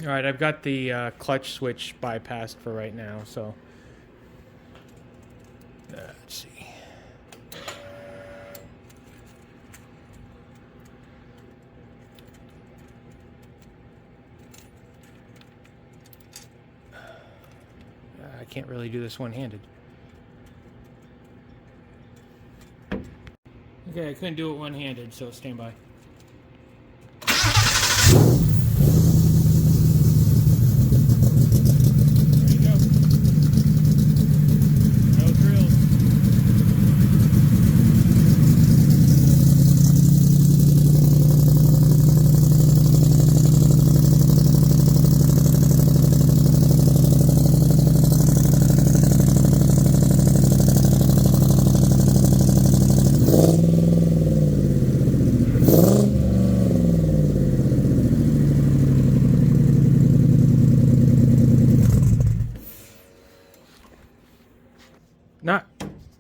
All right, I've got the clutch switch bypassed for right now, so let's see. I can't really do this one-handed. Okay, I couldn't do it one-handed, so stand by.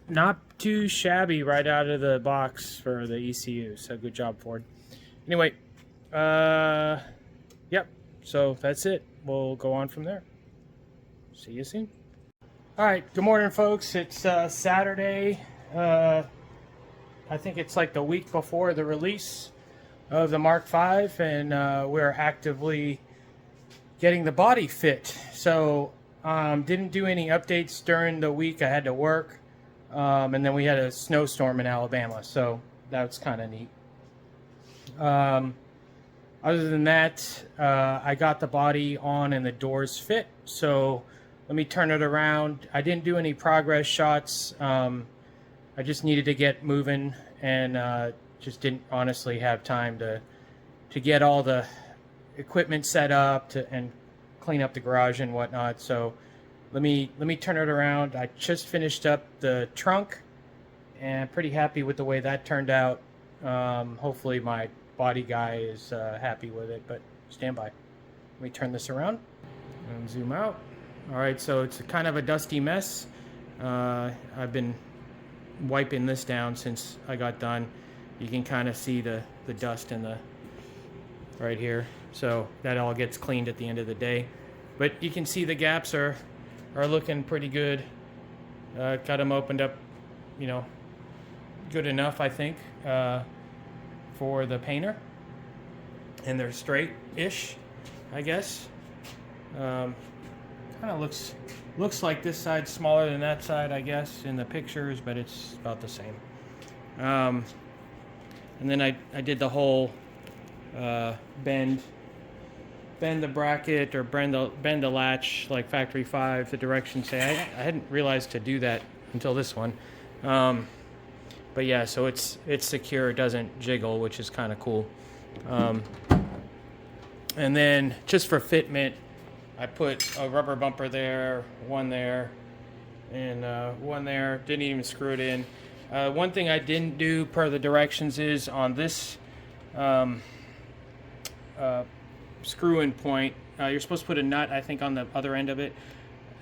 Not too shabby right out of the box for the ECU, so good job, Ford. Anyway, yep, so that's it. We'll go on from there. See you soon. All right, good morning, folks. It's Saturday. I think it's like the week before the release of the Mark V, and we're actively getting the body fit. So didn't do any updates during the week. I had to work. And then we had a snowstorm in Alabama, so that's kind of neat. Other than that, I got the body on and the doors fit, so let me turn it around. I didn't do any progress shots. I just needed to get moving, and just didn't honestly have time to get all the equipment set up and clean up the garage and whatnot. So let me turn it around. I just finished up the trunk and I'm pretty happy with the way that turned out. Hopefully my body guy is happy with it, but stand by. Let me turn this around and zoom out. All right, so it's kind of a dusty mess. I've been wiping this down since I got done. You can kind of see the dust in the right here. So that all gets cleaned at the end of the day. But you can see the gaps are looking pretty good. Got them opened up, you know, good enough, I think, for the painter. And they're straight-ish, I guess. Kind of looks like this side's smaller than that side, I guess, in the pictures, but it's about the same. And then I did the whole bend the bracket or bend the latch like factory 5, the directions say. I hadn't realized to do that until this one. But yeah, so it's secure, it doesn't jiggle, which is kind of cool. And then just for fitment, I put a rubber bumper there, one there, and one there. Didn't even screw it in. One thing I didn't do per the directions is on this screw-in point, you're supposed to put a nut, I think, on the other end of it.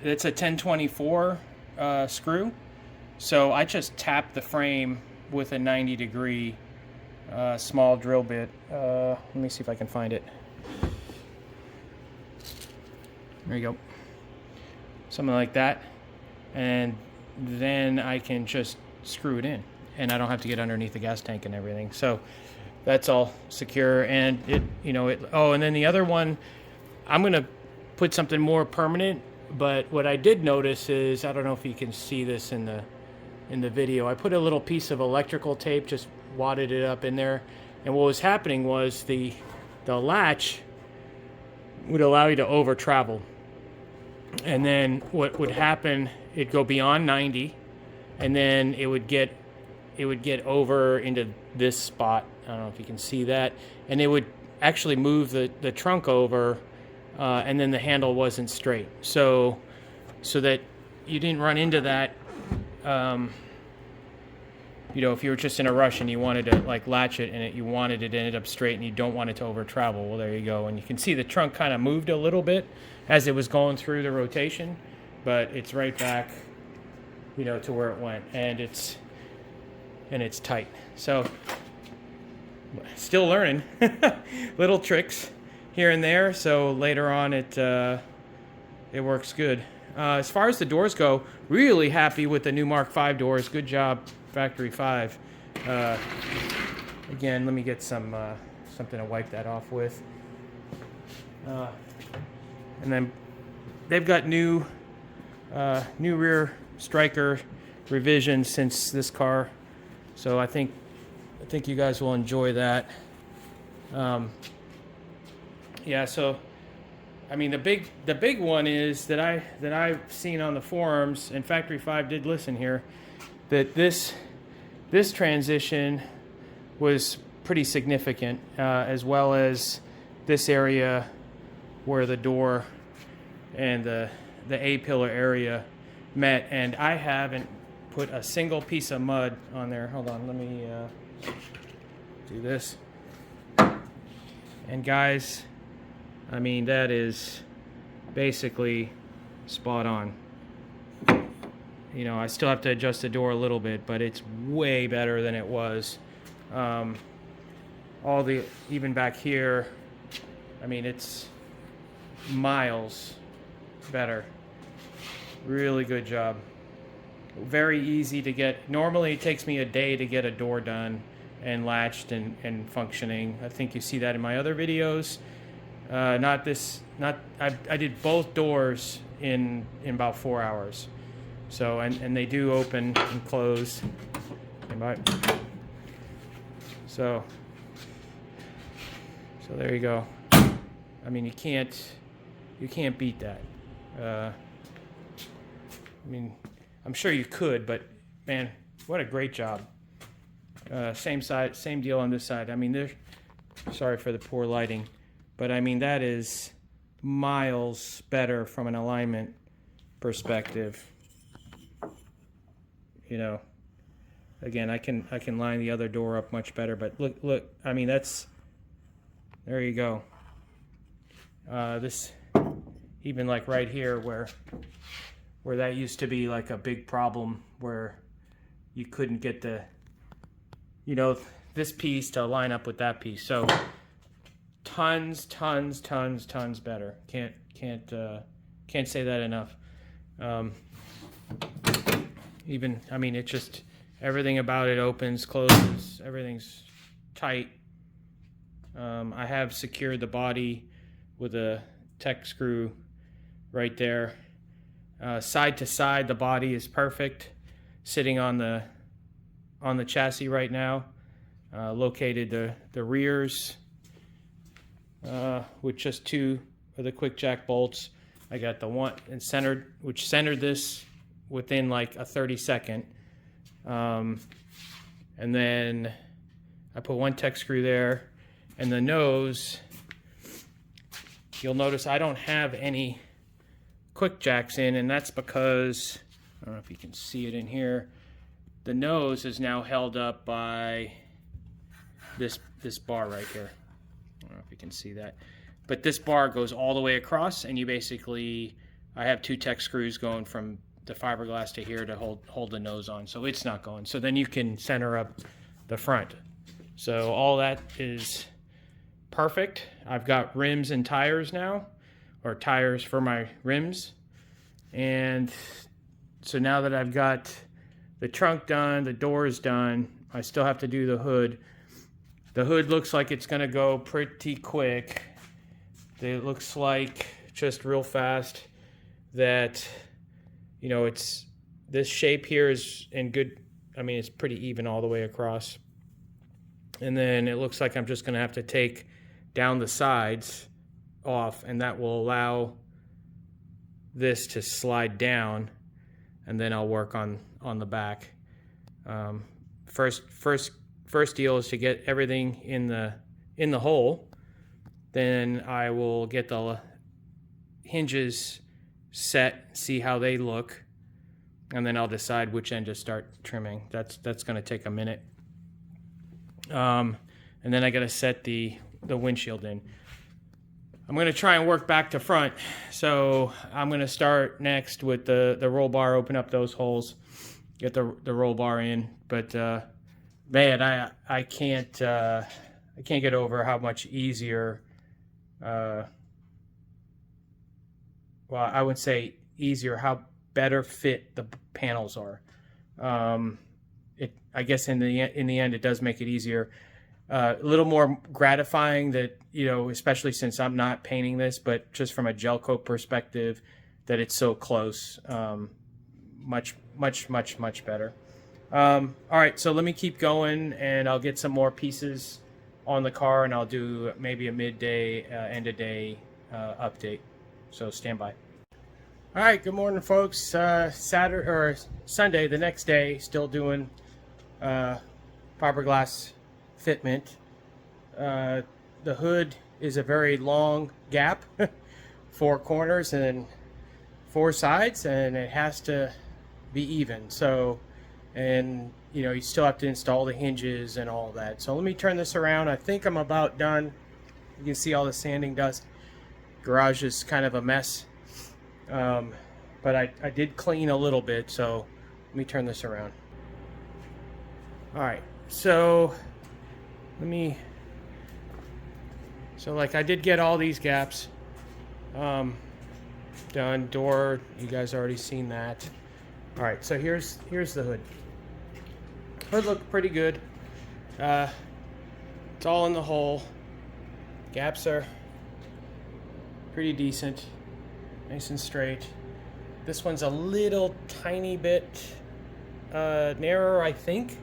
It's a 1024 screw, so I just tapped the frame with a 90-degree small drill bit. Let me see if I can find it. There you go. Something like that. And then I can just screw it in, and I don't have to get underneath the gas tank and everything. So that's all secure. And and then the other one, I'm going to put something more permanent. But what I did notice is, I don't know if you can see this in the video, I put a little piece of electrical tape, just wadded it up in there. And what was happening was the latch would allow you to over travel. And then what would happen, it'd go beyond 90, and then it would get over into this spot. I don't know if you can see that. And it would actually move the trunk over, and then the handle wasn't straight. So that you didn't run into that, if you were just in a rush and you wanted to like latch it and you wanted it to end up straight and you don't want it to over travel. Well, there you go. And you can see the trunk kind of moved a little bit as it was going through the rotation, but it's right back, to where it went, and it's tight. So still learning little tricks here and there, so later on it works good. As far as the doors go, really happy with the new Mark V doors. Good job, Factory 5. Again, let me get something to wipe that off with. And then they've got new rear striker revisions since this car, so I think you guys will enjoy that. Yeah, so I mean, the big one is that I've seen on the forums, and Factory 5 did listen here, that this transition was pretty significant, as well as this area where the door and the A-pillar area met, and I haven't put a single piece of mud on there. Hold on, let me do this. And guys, I mean, that is basically spot on. You know, I still have to adjust the door a little bit, but it's way better than it was. Even back here, I mean, it's miles better. Really good job. Very easy to get. Normally it takes me a day to get a door done and latched and functioning. I think you see that in my other videos. I did both doors in about 4 hours. So, and they do open and close. So there you go. I mean, you can't beat that. I mean, I'm sure you could, but man, what a great job. Same side, same deal on this side. I mean, sorry for the poor lighting, but I mean, that is miles better from an alignment perspective. You know, again, I can line the other door up much better, but look, I mean, there you go. This, even like right here where that used to be like a big problem, where you couldn't get this piece to line up with that piece. So tons better. Can't say that enough. I mean, it just, everything about it opens, closes, everything's tight. I have secured the body with a tech screw right there. Side to side, the body is perfect. Sitting on the chassis right now. Located the rears with just 2 of the quick jack bolts. I got the one and centered this within like a 30-second. And then I put 1 tech screw there, and the nose, you'll notice I don't have any quick jacks in, and that's because, I don't know if you can see it in here, the nose is now held up by this bar right here. I don't know if you can see that, but this bar goes all the way across, and you basically, I have 2 tech screws going from the fiberglass to here to hold the nose on, so it's not going. So then you can center up the front. So all that is perfect. I've got rims and tires now, or tires for my rims. And so now that I've got the trunk done, the doors done, I still have to do the hood. The hood looks like it's gonna go pretty quick. It looks like, just real fast, that, you know, this shape here is in good, I mean, it's pretty even all the way across. And then it looks like I'm just gonna have to take down the sides off, and that will allow this to slide down, and then I'll work on the back. First deal is to get everything in the hole. Then I will get the hinges set, see how they look, and then I'll decide which end to start trimming. That's going to take a minute. And then I got to set the windshield in. I'm going to try and work back to front. So I'm going to start next with the roll bar, open up those holes, get the roll bar in. But man, I can't get over how much easier well, I would say easier, how better fit the panels are. I guess in the end, it does make it easier. A little more gratifying that, especially since I'm not painting this, but just from a gel coat perspective, that it's so close. Much, much, much, much better. All right, so let me keep going, and I'll get some more pieces on the car, and I'll do maybe a midday, end of day update. So stand by. All right, good morning, folks. Saturday or Sunday, the next day, still doing fiberglass fitment. The hood is a very long gap, 4 corners and 4 sides, and it has to be even. So, and you still have to install the hinges and all that. So let me turn this around. I think I'm about done. You can see all the sanding dust. Garage is kind of a mess. But I did clean a little bit, so let me turn this around. All right, so like I did get all these gaps done. Door, you guys already seen that. All right, so here's the hood. Hood looked pretty good. It's all in the hole. Gaps are pretty decent, nice and straight. This one's a little tiny bit narrower, I think.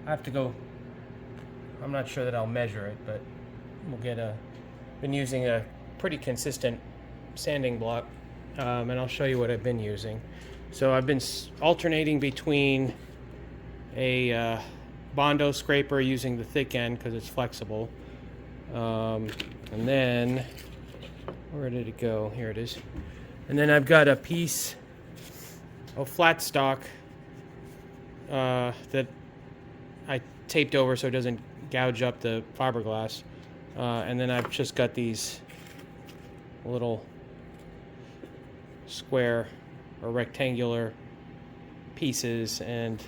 I have to go. I'm not sure that I'll measure it, but we'll get been using a pretty consistent sanding block, and I'll show you what I've been using. So I've been alternating between a Bondo scraper using the thick end because it's flexible, and then where did it go? Here it is. And then I've got a piece of flat stock that I taped over so it doesn't gouge up the fiberglass. And then I've just got these little square or rectangular pieces, and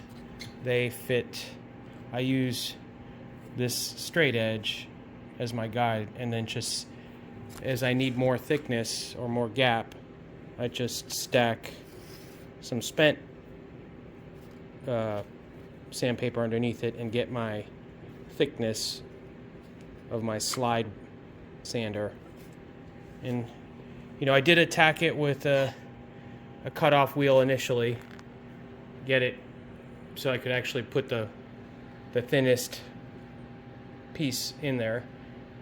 they fit. I use this straight edge as my guide, and then just as I need more thickness or more gap, I just stack some spent sandpaper underneath it and get my thickness of my slide sander. And I did attack it with a cutoff wheel initially, get it so I could actually put the thinnest piece in there.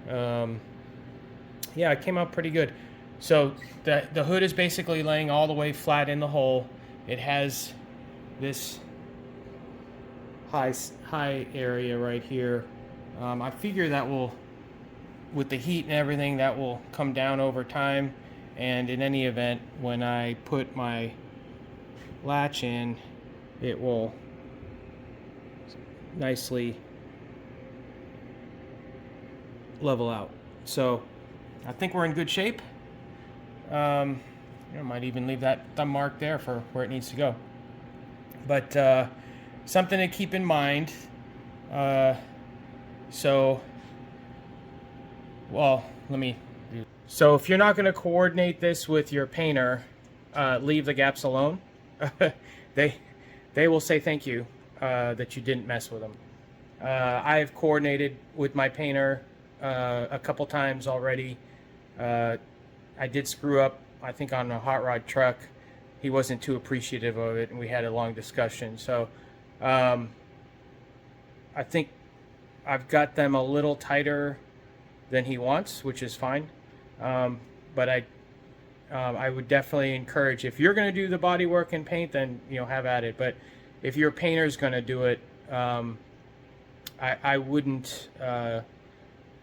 Yeah, it came out pretty good. So the hood is basically laying all the way flat in the hole. It has this high area right here. I figure that will, with the heat and everything, that will come down over time. And in any event, when I put my latch in, it will nicely level out. So I think we're in good shape. I might even leave that thumb mark there for where it needs to go. But something to keep in mind. So if you're not going to coordinate this with your painter, leave the gaps alone. They will say thank you that you didn't mess with them. I've coordinated with my painter a couple times already. I did screw up, I think, on a hot rod truck. He wasn't too appreciative of it, and we had a long discussion. So I think I've got them a little tighter than he wants, which is fine. But I would definitely encourage, if you're going to do the body work and paint, then have at it. But if your painter's going to do it, I wouldn't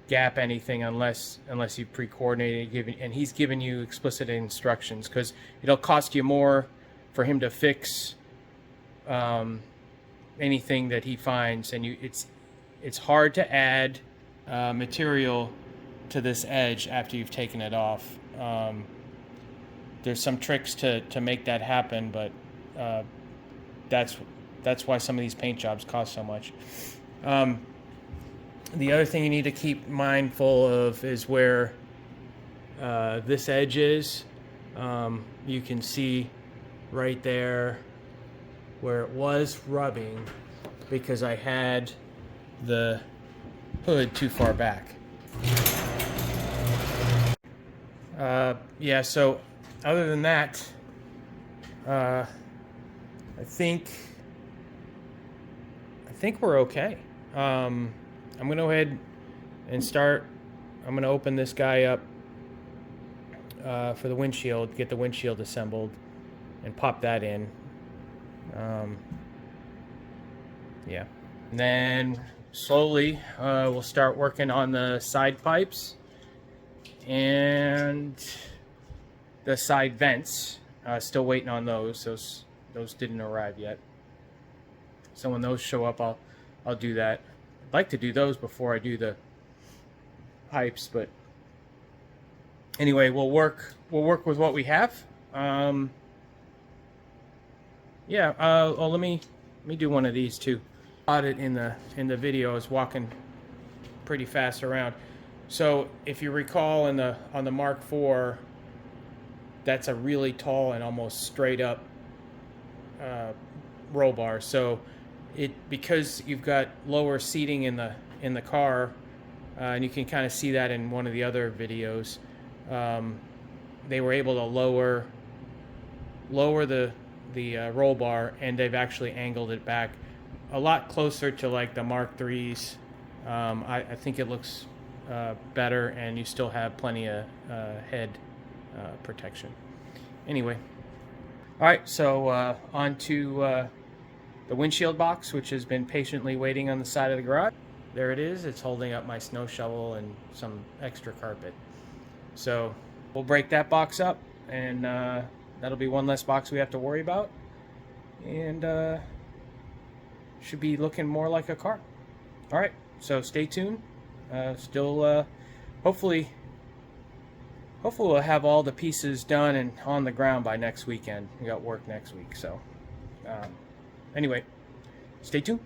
gap anything unless you pre-coordinated, and he's given you explicit instructions, because it'll cost you more for him to fix anything that he finds, and it's hard to add material to this edge after you've taken it off. There's some tricks to make that happen, but that's why some of these paint jobs cost so much. The other thing you need to keep mindful of is where this edge is. You can see right there where it was rubbing because I had the hood too far back. Yeah, so other than that, I think we're okay. I'm gonna go ahead and start. I'm gonna open this guy up for the windshield, get the windshield assembled, and pop that in. Yeah, and then slowly we'll start working on the side pipes and the side vents. Still waiting on those. Those didn't arrive yet. So when those show up, I'll do that. I'd like to do those before I do the pipes, but anyway, we'll work with what we have. Yeah. Well, let me do one of these too. Got it in the video. I was walking pretty fast around. So if you recall on the Mark IV, that's a really tall and almost straight up roll bar. So because you've got lower seating in the car, and you can kind of see that in one of the other videos, they were able to lower the roll bar, and they've actually angled it back a lot closer to like the Mark III's. I think it looks better, and you still have plenty of head protection. Anyway, all right, so on to the windshield box, which has been patiently waiting on the side of the garage. There it is. It's holding up my snow shovel and some extra carpet. So we'll break that box up, and that'll be one less box we have to worry about, and should be looking more like a car. All right, so stay tuned. Still, hopefully we'll have all the pieces done and on the ground by next weekend. We got work next week, so anyway, stay tuned.